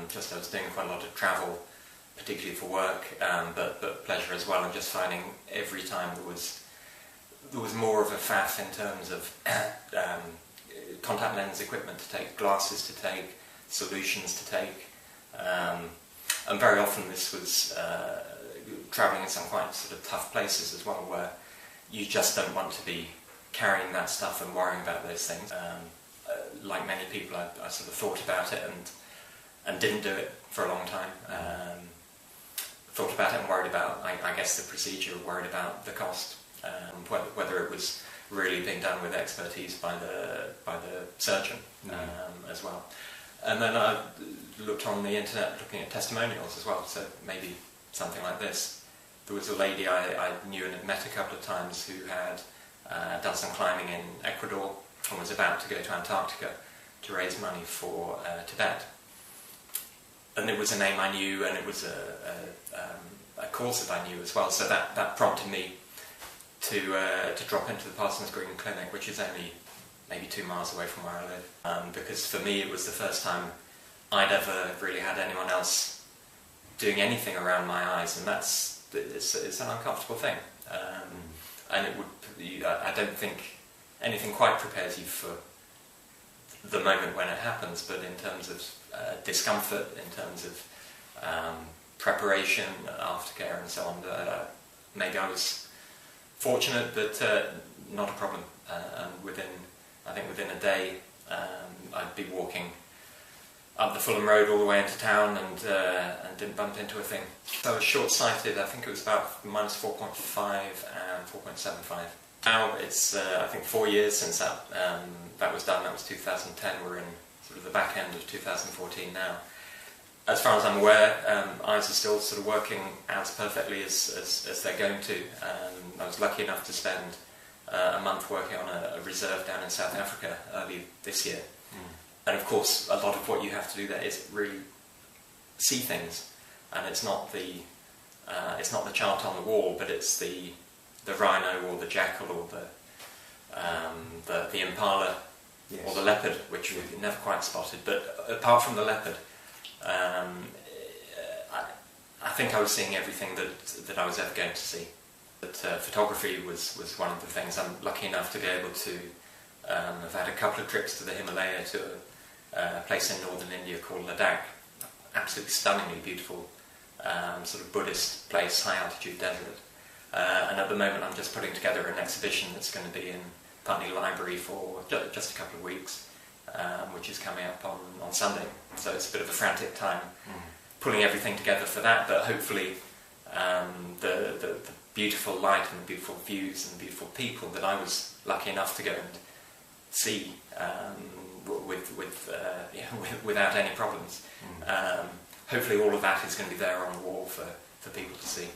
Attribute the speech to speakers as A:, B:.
A: Just I was doing quite a lot of travel, particularly for work, but pleasure as well, and just finding every time there was more of a faff in terms of contact lens equipment to take, glasses to take, solutions to take, and very often this was travelling in some quite sort of tough places as well, where you just don't want to be carrying that stuff and worrying about those things. Like many people, I sort of thought about it and didn't do it for a long time. Thought about it and worried about, I guess, the procedure, worried about the cost, whether it was really being done with expertise by the surgeon as well. And then I looked on the internet looking at testimonials as well, so maybe something like this. There was a lady I knew and had met a couple of times who had done some climbing in Ecuador and was about to go to Antarctica to raise money for Tibet. And it was a name I knew, and it was a cause that I knew as well, so that prompted me to drop into the Parsons Green Clinic, which is only maybe 2 miles away from where I live, because for me it was the first time I'd ever really had anyone else doing anything around my eyes, and it's an uncomfortable thing, and I don't think anything quite prepares you for the moment when it happens, but in terms of discomfort, in terms of preparation, aftercare and so on, maybe I was fortunate, but not a problem, and within a day I'd be walking up the Fulham Road all the way into town and didn't bump into a thing. So I was short-sighted. I think it was about minus 4.5 and 4.75. Now it's I think 4 years since that was done. That was 2010. We're in sort of the back end of 2014 now. As far as I'm aware, eyes are still sort of working as perfectly as they're going to. I was lucky enough to spend a month working on a reserve down in South Africa early this year. And of course, a lot of what you have to do there is really see things, and it's not the chart on the wall, but it's the rhino or the jackal or the impala, yes, or the leopard, which we've never quite spotted. But apart from the leopard, I think I was seeing everything that I was ever going to see. But photography was one of the things. I'm lucky enough to be able to have had a couple of trips to the Himalaya, to a place in northern India called Ladakh, absolutely stunningly beautiful sort of Buddhist place, high altitude desert. And at the moment I'm just putting together an exhibition that's going to be in Putney Library for just a couple of weeks, which is coming up on Sunday. So it's a bit of a frantic time pulling everything together for that, but hopefully the beautiful light and the beautiful views and the beautiful people that I was lucky enough to go and see without any problems. Hopefully all of that is going to be there on the wall for people to see.